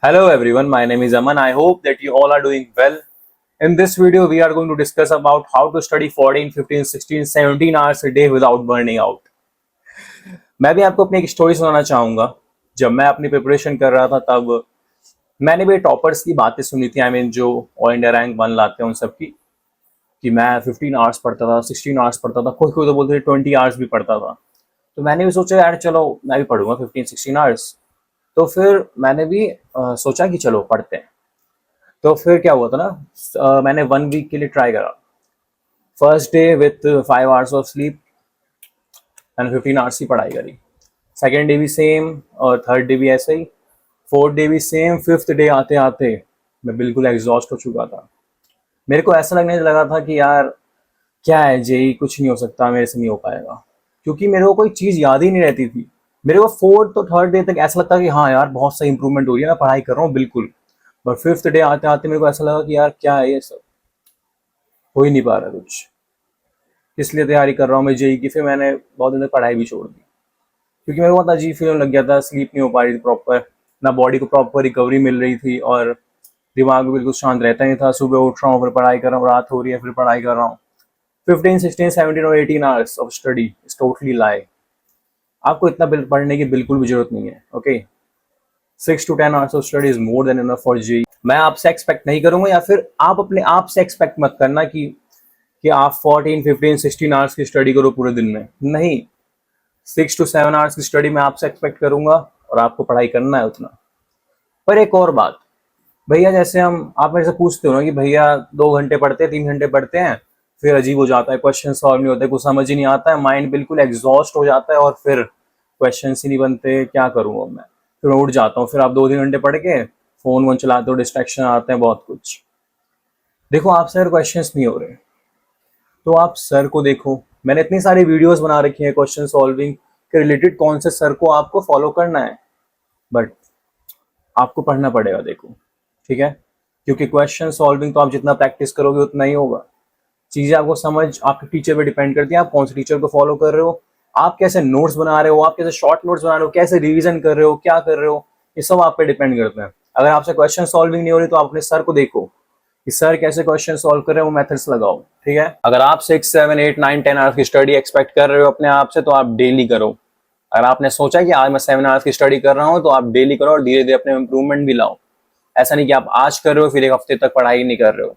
Hello everyone, my name is Aman. I hope that you all are doing well. In this video, we are going to discuss about how to study 14, 15, 16, 17 hours a day without burning out. मैं भी आपको अपनी एक story सुनाना चाहूंगा। जब मैं अपनी प्रिपरेशन कर रहा था तब मैंने भी टॉपर्स की बातें सुनी थी। जो ऑल इंडिया रैंक 1 लाते हैं उन सब की, कि मैं 15 आवर्स पढ़ता था, 16 आवर्स पढ़ता था, कोई कोई तो बोलते थे 20 आवर्स भी पढ़ता था। तो मैंने भी सोचा यार चलो मैं भी पढ़ूंगा 15-16 आवर्स। तो फिर मैंने भी सोचा कि चलो पढ़ते हैं। तो फिर क्या हुआ था ना, मैंने 1 वीक के लिए ट्राई करा। First day with 5 hours of sleep मैंने 15 आवर्स की पढ़ाई करी। सेकेंड डे भी सेम और थर्ड डे भी ऐसे ही, फोर्थ डे भी सेम। फिफ्थ डे आते आते मैं बिल्कुल एग्जॉस्ट हो चुका था। मेरे को ऐसा लगने लगा था कि यार क्या है, जेई कुछ नहीं हो सकता, मेरे से नहीं हो पाएगा, क्योंकि मेरे को कोई चीज़ याद ही नहीं रहती थी। मेरे को फोर्थ तो थर्ड डे तक ऐसा लगता कि हाँ यार बहुत सही इंप्रूवमेंट हो रही है, मैं पढ़ाई कर रहा हूँ बिल्कुल। बट फिफ्थ डे आते आते मेरे को ऐसा लगा कि यार क्या है ये सब, हो ही नहीं पा रहा कुछ। इसलिए तैयारी कर रहा हूँ मैं जेई की। फिर मैंने बहुत दिन तक पढ़ाई भी छोड़ दी, क्योंकि मेरे को बहुत अजीब फीलिंग लग गया था। स्लीप नहीं हो पा रही थी प्रॉपर, ना बॉडी को प्रॉपर रिकवरी मिल रही थी, और दिमाग भी बिल्कुल शांत रहता नहीं था। सुबह उठ रहा हूँ, फिर पढ़ाई कर रहा हूँ, रात हो रही है, फिर पढ़ाई कर रहा हूँ। 15, 16, 17 और 18 hours of study is totally lie. आपको इतना पढ़ने की बिल्कुल भी जरूरत नहीं है। Okay, 6 to 10 hours of study is more than enough for JEE. मैं आपसे एक्सपेक्ट नहीं करूंगा, या फिर आप अपने आप से एक्सपेक्ट मत करना कि आप 14, 15, 16 आवर्स की स्टडी करो पूरे दिन में। नहीं, 6 to 7 आवर्स की स्टडी मैं आपसे एक्सपेक्ट करूंगा, और आपको पढ़ाई करना है उतना। पर एक और बात, भैया जैसे आप मेरे से पूछते हो ना कि भैया 2 घंटे पढ़ते हैं, 3 घंटे पढ़ते हैं, फिर अजीब हो जाता है, क्वेश्चन सॉल्व नहीं होते, कुछ समझ ही नहीं आता है, माइंड बिल्कुल एग्जॉस्ट हो जाता है, और फिर क्वेश्चन ही नहीं बनते, क्या करूँ अब मैं। फिर मैं उठ जाता हूँ। फिर आप 2-3 घंटे पढ़ के फोन वोन चलाते हो, डिस्ट्रैक्शन आते हैं बहुत कुछ। देखो आपसे अगर क्वेश्चन नहीं हो रहे तो आप सर को देखो। मैंने इतनी सारी वीडियोस बना रखी है क्वेश्चन सॉल्विंग के रिलेटेड, कौन से सर को आपको फॉलो करना है। बट आपको पढ़ना पड़ेगा, देखो, ठीक है, क्योंकि क्वेश्चन सॉल्विंग तो आप जितना प्रैक्टिस करोगे उतना ही होगा। चीजें आपको समझ आपके टीचर पे डिपेंड करती है, आप कौन से टीचर को फॉलो कर रहे हो, आप कैसे नोट्स बना रहे हो, आप कैसे शॉर्ट नोट्स बना रहे हो, कैसे रिवीजन कर रहे हो, क्या कर रहे हो, ये सब आप पे डिपेंड करते हैं। अगर आपसे क्वेश्चन सॉल्विंग नहीं हो रही तो आप अपने सर को देखो कि सर कैसे क्वेश्चन सॉल्व कर रहे हैं, वो मेथड्स लगाओ, ठीक है। अगर आप 6, 7, 8, 9, 10 आवर्स की स्टडी एक्सपेक्ट कर रहे हो अपने आप से, तो आप डेली करो। अगर आपने सोचा कि आज मैं 7 आवर्स की स्टडी कर रहा हूँ, तो आप डेली करो और धीरे धीरे अपने इंप्रूवमेंट भी लाओ। ऐसा नहीं कि आप आज कर रहे हो फिर एक हफ्ते तक पढ़ाई नहीं कर रहे हो,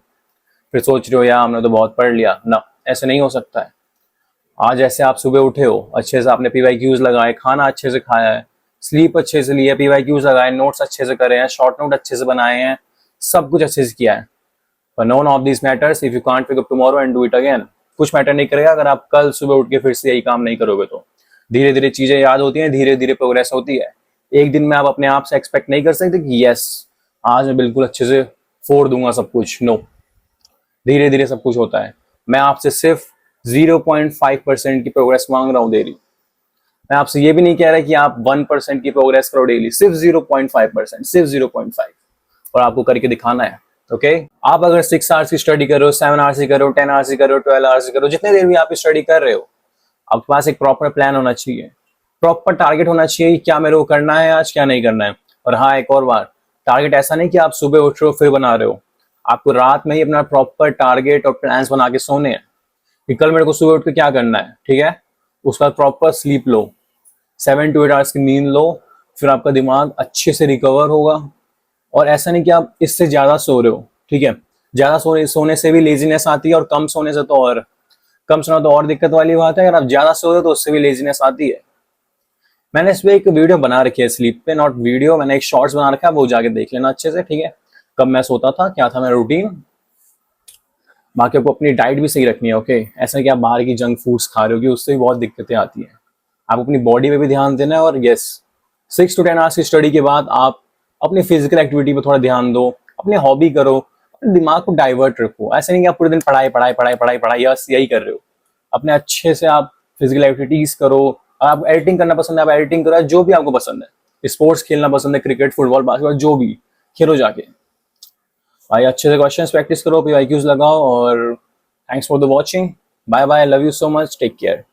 फिर सोच रहे हो यार हमने तो बहुत पढ़ लिया ना। ऐसे नहीं हो सकता है। आज ऐसे आप सुबह उठे हो, अच्छे से आपने पीवाईक्यूज लगाए, खाना अच्छे से खाया है, स्लीप अच्छे से लिया, पीवाईक्यूज लगाए, नोट्स अच्छे से करे हैं, शॉर्ट नोट अच्छे से बनाए हैं, सब कुछ अच्छे से किया है। पर none of this matters if you can't pick up tomorrow and do it again. कुछ मैटर नहीं करेगा अगर आप कल सुबह उठ के फिर से यही काम नहीं करोगे तो। धीरे धीरे चीजें याद होती हैं, धीरे धीरे प्रोग्रेस होती है। एक दिन में आप अपने आप से एक्सपेक्ट नहीं कर सकते कि यस आज मैं बिल्कुल अच्छे से फोड़ दूंगा सब कुछ। नो, धीरे धीरे सब कुछ होता है। मैं आपसे सिर्फ 0.5% की प्रोग्रेस मांग रहा हूँ डेली। मैं आपसे ये भी नहीं कह रहा कि आप 1% की प्रोग्रेस करो डेली, सिर्फ 0.5%, सिर्फ 0.5, और आपको करके दिखाना है। ओके, आप अगर 6 आवर्स की स्टडी कर रहे हो, 7 आवर्स की कर रहे हो, 10 आवर्स की कर रहे हो, 12 आवर्स की कर रहे हो, जितने देर भी आप स्टडी कर रहे हो, आपके पास एक प्रॉपर प्लान होना चाहिए, प्रॉपर टारगेट होना चाहिए कि क्या मेरे को करना है आज, क्या नहीं करना है। और हाँ, एक और बार, टारगेट ऐसा नहीं कि आप सुबह उठ रहे हो फिर बना रहे हो। आपको रात में ही अपना प्रॉपर टारगेट और प्लान्स बना के सोने हैं कि कल मेरे को सुबह उठ के क्या करना है, ठीक है। उसका proper sleep low, 7 to 8 hours की नींद लो, फिर आपका दिमाग अच्छे से रिकवर होगा। और ऐसा नहीं कि आप इससे ज्यादा सो रहे हो, ठीक है। ज्यादा सोने से भी लेजीनेस आती है, और कम सोने से तो और कम सोना तो और दिक्कत वाली बात है। अगर आप ज्यादा सो रहे हो तो उससे भी लेजीनेस आती है। मैंने इस पे एक वीडियो बना रखी है स्लीप पे, नॉट वीडियो, मैंने एक शॉर्ट्स बना रखा है, वो जाके देख लेना अच्छे से, ठीक है। कब मैं सोता था, क्या था मेरा रूटीन। बाकी आपको अपनी डाइट भी सही रखनी है, ओके। ऐसा कि आप बाहर की जंक फूड्स खा रहे हो कि उससे भी बहुत दिक्कतें आती हैं। आपको अपनी बॉडी पे भी ध्यान देना है। और यस, 6 to 10 आवर्स की स्टडी के बाद आप अपनी फिजिकल एक्टिविटी पे थोड़ा ध्यान दो, अपनी हॉबी करो, अपने दिमाग को डाइवर्ट रखो। ऐसा नहीं कि आप पूरे दिन पढ़ाई पढ़ाई पढ़ाई पढ़ाई पढ़ाई बस यही कर रहे हो। अपने अच्छे से आप फिजिकल एक्टिविटीज करो। आप एडिटिंग करना पसंद है, आप एडिटिंग करो, जो भी आपको पसंद है, स्पोर्ट्स खेलना पसंद है, क्रिकेट, फुटबॉल, बास्केटबॉल, जो भी खेलो जाके। भाई अच्छे से क्वेश्चंस प्रैक्टिस करो, पीवाईक्यूज लगाओ। और thanks for the watching. Bye bye, love you so much, take care.